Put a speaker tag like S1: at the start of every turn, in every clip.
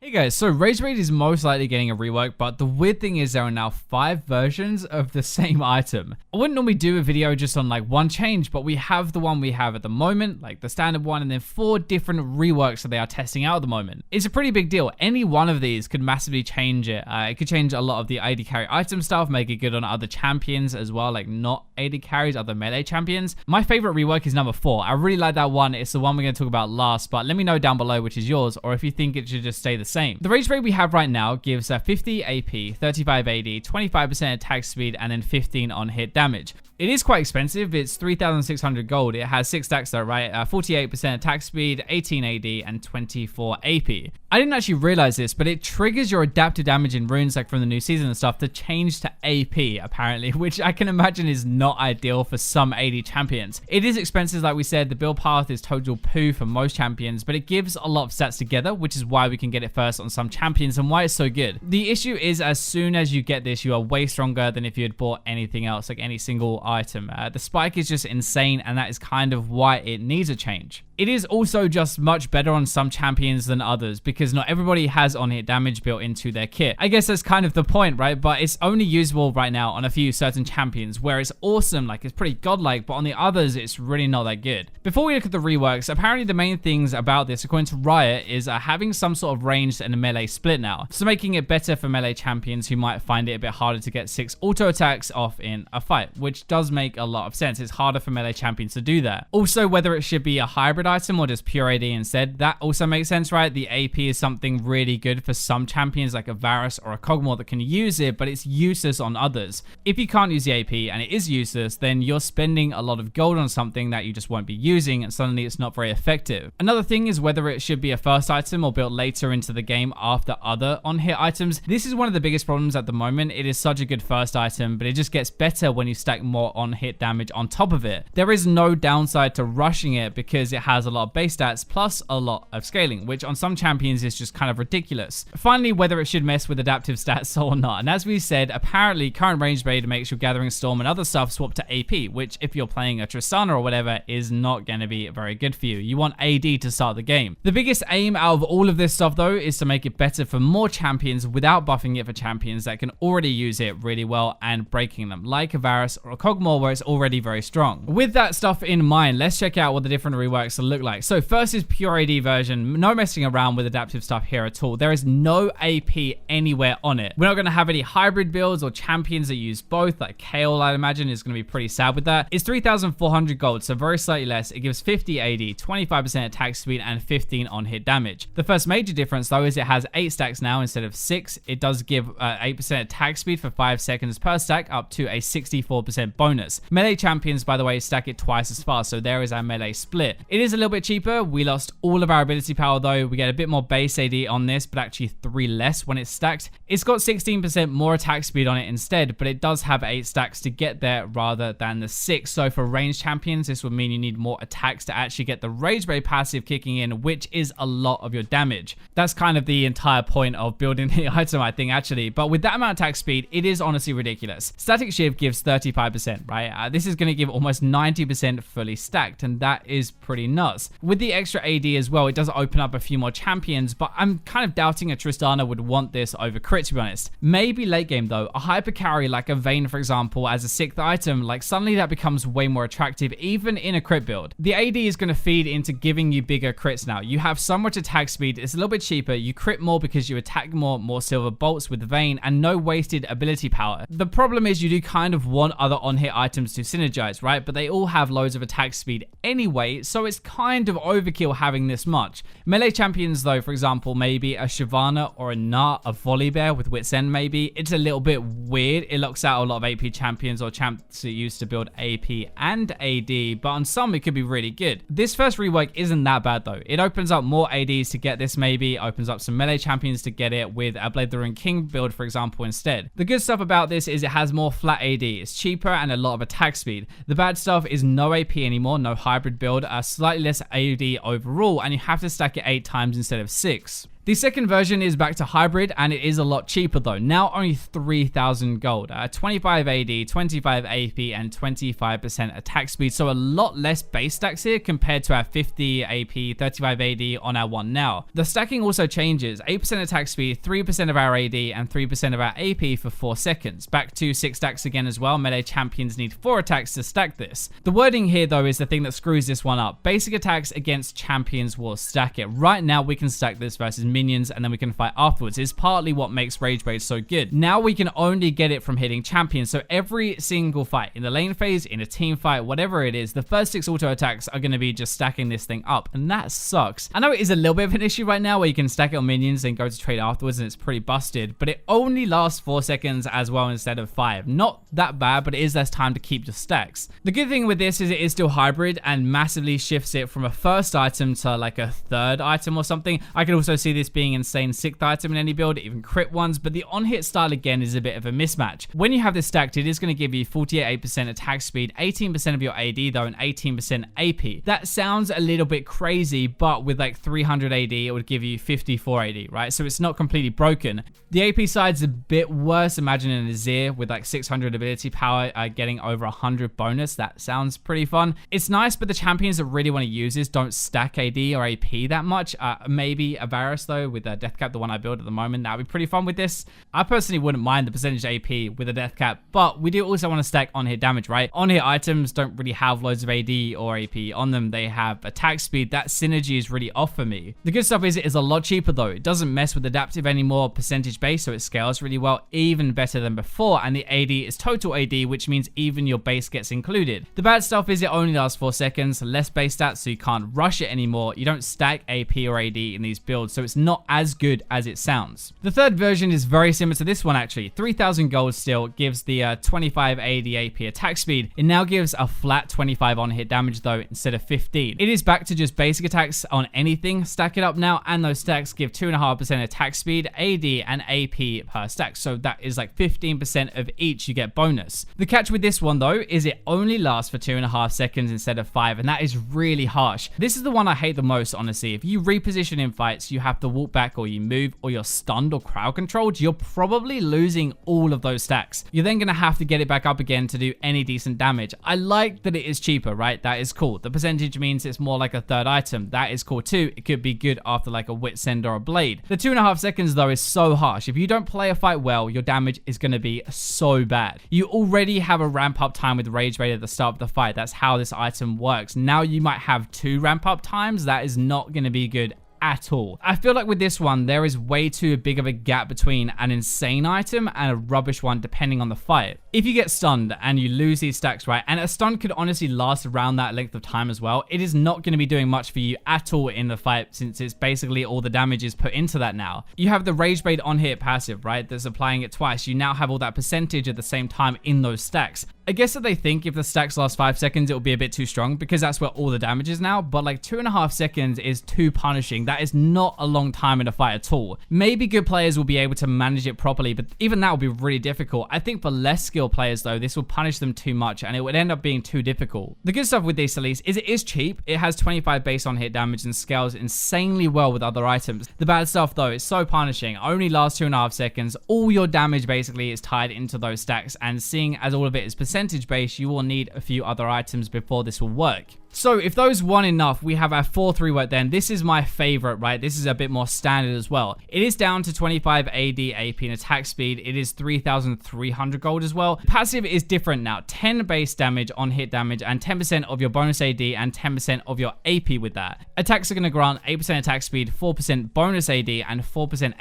S1: Hey guys, so Rageblade is most likely getting a rework, but the weird thing is there are now 5 versions of the same item. I wouldn't normally do a video just on like one change, but we have the one we have at the moment, like the standard one, and then 4 different reworks that they are testing out at the moment. It's a pretty big deal. Any one of these could massively change it. It could change a lot of the AD carry item stuff, make it good on other champions as well, like not AD carries, other melee champions. My favorite rework is number 4. I really like that one. It's the one we're going to talk about last, but let me know down below which is yours, or if you think it should just stay the same. The Rageblade we have right now gives 50 AP, 35 AD, 25% attack speed, and then 15 on hit damage. It is quite expensive. It's 3,600 gold. It has 6 stacks though, right? 48% attack speed, 18 AD, and 24 AP. I didn't actually realize this, but it triggers your adaptive damage in runes like from the new season and stuff to change to AP apparently, which I can imagine is not ideal for some AD champions. It is expensive, like we said. The build path is total poo for most champions, but it gives a lot of stats together, which is why we can get it first on some champions and why it's so good. The issue is as soon as you get this, you are way stronger than if you had bought anything else, like any single item. The spike is just insane, and that is kind of why it needs a change. It is also just much better on some champions than others because not everybody has on-hit damage built into their kit. I guess that's kind of the point, right? But it's only usable right now on a few certain champions where it's awesome, like it's pretty godlike, but on the others, it's really not that good. Before we look at the reworks, apparently the main things about this, according to Riot, is having some sort of ranged and a melee split now. So making it better for melee champions who might find it a bit harder to get 6 auto attacks off in a fight, which does make a lot of sense. It's harder for melee champions to do that. Also, whether it should be a hybrid item or just pure AD instead, that also makes sense, right? The AP is something really good for some champions like a Varus or a Kog'Maw that can use it, but it's useless on others. If you can't use the AP and it is useless, then you're spending a lot of gold on something that you just won't be using, and suddenly it's not very effective. Another thing is whether it should be a first item or built later into the game after other on-hit items. This is one of the biggest problems at the moment. It is such a good first item, but it just gets better when you stack more on-hit damage on top of it. There is no downside to rushing it because it has a lot of base stats plus a lot of scaling, which on some champions is just kind of ridiculous. Finally, whether it should mess with adaptive stats or not. And as we said, apparently current Rageblade makes your Gathering Storm and other stuff swap to AP, which if you're playing a Tristana or whatever is not going to be very good for you. You want AD to start the game. The biggest aim out of all of this stuff though is to make it better for more champions without buffing it for champions that can already use it really well and breaking them, like a Varus or a Kog'Maw where it's already very strong. With that stuff in mind, let's check out what the different reworks look like. So first is pure AD version. No messing around with adaptive stuff here at all. There is no AP anywhere on it. We're not going to have any hybrid builds or champions that use both, like Kayle I'd imagine is going to be pretty sad with that. It's 3,400 gold, so very slightly less. It gives 50 AD, 25% attack speed, and 15 on hit damage. The first major difference though is it has 8 stacks now instead of 6. It does give 8% attack speed for 5 seconds per stack, up to a 64% bonus. Melee champions, by the way, stack it twice as fast, so there is our melee split. It is a little bit cheaper. We lost all of our ability power though. We get a bit more base AD on this, but actually 3 less when it's stacked. It's got 16% more attack speed on it instead, but it does have 8 stacks to get there rather than the 6. So for ranged champions, this would mean you need more attacks to actually get the Rageblade passive kicking in, which is a lot of your damage. That's kind of the entire point of building the item, I think, actually. But with that amount of attack speed, it is honestly ridiculous. Static Shiv gives 35%, right? This is going to give almost 90% fully stacked, and that is pretty nuts. With the extra AD as well, it does open up a few more champions, but I'm kind of doubting a Tristana would want this over crit, to be honest. Maybe late game though, a hyper carry like a Vayne, for example, as a 6th item, like suddenly that becomes way more attractive even in a crit build. The AD is going to feed into giving you bigger crits now. You have so much attack speed, it's a little bit cheaper, you crit more because you attack more silver bolts with Vayne, and no wasted ability power. The problem is you do kind of want other on-hit items to synergize, right? But they all have loads of attack speed anyway, so it's kind of overkill having this much. Melee champions though, for example, maybe a Shyvana or a Nart, a Volibear with Wit's End maybe, it's a little bit weird. It locks out a lot of AP champions or champs that used to build AP and AD, but on some it could be really good. This first rework isn't that bad though. It opens up more ADs to get this maybe, opens up some melee champions to get it with a Blade the Ruined King build, for example, instead. The good stuff about this is it has more flat AD, it's cheaper and a lot of attack speed. The bad stuff is no AP anymore, no hybrid build, a slightly less AD overall, and you have to stack it 8 times instead of 6. The second version is back to hybrid, and it is a lot cheaper though. Now only 3,000 gold, 25 AD, 25 AP, and 25% attack speed. So a lot less base stacks here compared to our 50 AP, 35 AD on our one now. The stacking also changes. 8% attack speed, 3% of our AD, and 3% of our AP for 4 seconds. Back to 6 stacks again as well. Melee champions need 4 attacks to stack this. The wording here though is the thing that screws this one up. Basic attacks against champions will stack it. Right now we can stack this versus minions and then we can fight afterwards. It's partly what makes Rageblade so good. Now we can only get it from hitting champions. So every single fight, in the lane phase, in a team fight, whatever it is, the first 6 auto attacks are going to be just stacking this thing up. And that sucks. I know it is a little bit of an issue right now where you can stack it on minions and go to trade afterwards and it's pretty busted, but it only lasts 4 seconds as well instead of 5. Not that bad, but it is less time to keep your stacks. The good thing with this is it is still hybrid and massively shifts it from a first item to like a third item or something. I could also see this being insane 6th item in any build, even crit ones, but the on-hit style again is a bit of a mismatch. When you have this stacked, it is going to give you 48% attack speed, 18% of your AD though, and 18% AP. That sounds a little bit crazy, but with like 300 AD, it would give you 54 AD, right? So it's not completely broken. The AP side's a bit worse. Imagine an Azir with like 600 ability power, getting over 100 bonus. That sounds pretty fun. It's nice, but the champions that really want to use this don't stack AD or AP that much. Maybe a Varus though, with a death cap, the one I build at the moment, that would be pretty fun with this. I personally wouldn't mind the percentage AP with a death cap, but we do also want to stack on-hit damage, right? On-hit items don't really have loads of AD or AP on them. They have attack speed. That synergy is really off for me. The good stuff is it is a lot cheaper though. It doesn't mess with adaptive anymore, percentage base, so it scales really well, even better than before, and the AD is total AD, which means even your base gets included. The bad stuff is it only lasts 4 seconds, less base stats, so you can't rush it anymore. You don't stack AP or AD in these builds, so it's not as good as it sounds. The third version is very similar to this one actually. 3,000 gold still, gives the 25 AD AP attack speed. It now gives a flat 25 on hit damage though, instead of 15. It is back to just basic attacks on anything. Stack it up now, and those stacks give 2.5% attack speed, AD, and AP per stack. So that is like 15% of each you get bonus. The catch with this one though is it only lasts for 2.5 seconds instead of 5, and that is really harsh. This is the one I hate the most, honestly. If you reposition in fights, you have to walk back, or you move, or you're stunned or crowd controlled, you're probably losing all of those stacks. You're then going to have to get it back up again to do any decent damage. I like that it is cheaper, right? That is cool. The percentage means it's more like a third item. That is cool too. It could be good after like a wit send or a blade. The 2.5 seconds though is so harsh. If you don't play a fight well, your damage is going to be so bad. You already have a ramp up time with Rageblade at the start of the fight. That's how this item works. Now you might have 2 ramp up times. That is not going to be good at all. I feel like with this one, there is way too big of a gap between an insane item and a rubbish one depending on the fight. If you get stunned and you lose these stacks, right, and a stun could honestly last around that length of time as well, it is not going to be doing much for you at all in the fight, since it's basically all the damage is put into that now. You have the Rageblade on hit passive, right, that's applying it twice. You now have all that percentage at the same time in those stacks. I guess that they think if the stacks last 5 seconds, it will be a bit too strong because that's where all the damage is now, but like 2.5 seconds is too punishing. That is not a long time in a fight at all. Maybe good players will be able to manage it properly, but even that will be really difficult. I think for less skilled players though, this will punish them too much and it would end up being too difficult. The good stuff with this at least is it is cheap. It has 25 base on hit damage and scales insanely well with other items. The bad stuff though, it's so punishing. Only lasts 2.5 seconds. All your damage basically is tied into those stacks, and seeing as all of it is percentage base, you will need a few other items before this will work. So if those weren't enough, we have our fourth rework then. This is my favorite, right? This is a bit more standard as well. It is down to 25 AD, AP, and attack speed. It is 3,300 gold as well. Passive is different now. 10 base damage on hit damage and 10% of your bonus AD and 10% of your AP with that. Attacks are going to grant 8% attack speed, 4% bonus AD, and 4%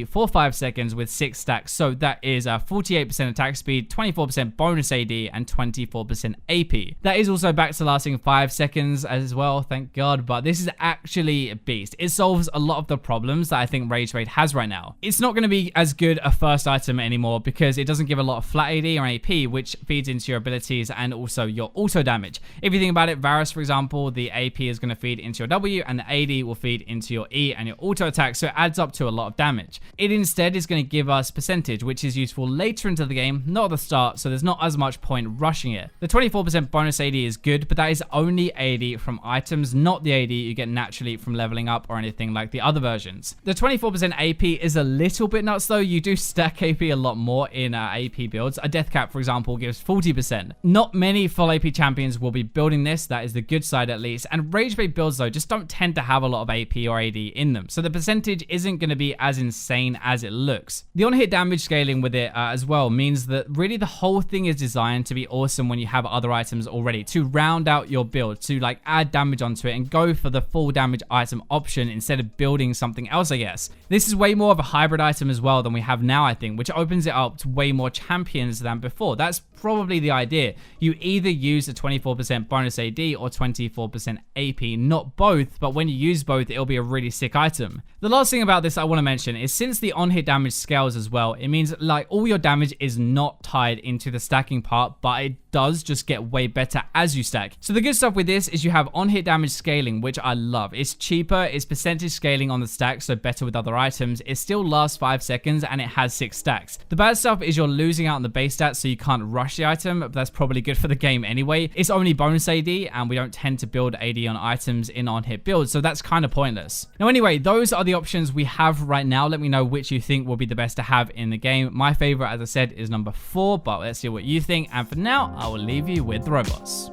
S1: AP for 5 seconds with 6 stacks. So that is a 48% attack speed, 24% bonus AD, and 24% AP. That is also back to lasting 5 seconds as well, thank God, but this is actually a beast. It solves a lot of the problems that I think Rageblade has right now. It's not going to be as good a first item anymore because it doesn't give a lot of flat AD or AP, which feeds into your abilities and also your auto damage. If you think about it, Varus, for example, the AP is going to feed into your W and the AD will feed into your E and your auto attack, so it adds up to a lot of damage. It instead is going to give us percentage, which is useful later into the game, not at the start, so there's not as much point rushing it. The 24% bonus AD is good, but that is only only AD from items, not the AD you get naturally from leveling up or anything like the other versions. The 24% AP is a little bit nuts though. You do stack AP a lot more in AP builds. A Deathcap, for example, gives 40%. Not many full AP champions will be building this. That is the good side at least. And Rageblade builds though just don't tend to have a lot of AP or AD in them. So the percentage isn't going to be as insane as it looks. The on-hit damage scaling with it as well means that really the whole thing is designed to be awesome when you have other items already, to round out your build, to like add damage onto it and go for the full damage item option instead of building something else, I guess. This is way more of a hybrid item as well than we have now, I think, which opens it up to way more champions than before. That's probably the idea. You either use a 24% bonus AD or 24% AP, not both, but when you use both, it'll be a really sick item. The last thing about this I want to mention is since the on-hit damage scales as well, it means like all your damage is not tied into the stacking part, but it does just get way better as you stack. So the good stuff with this is you have on-hit damage scaling, which I love. It's cheaper, it's percentage scaling on the stack, so better with other items. It still lasts 5 seconds and it has 6 stacks. The bad stuff is you're losing out on the base stats, so you can't rush the item, but that's probably good for the game anyway. It's only bonus AD, and we don't tend to build AD on items in on-hit builds, so that's kind of pointless. Now anyway, those are the options we have right now. Let me know which you think will be the best to have in the game. My favorite, as I said, is number 4, but let's see what you think. And for now, I will leave you with the robots.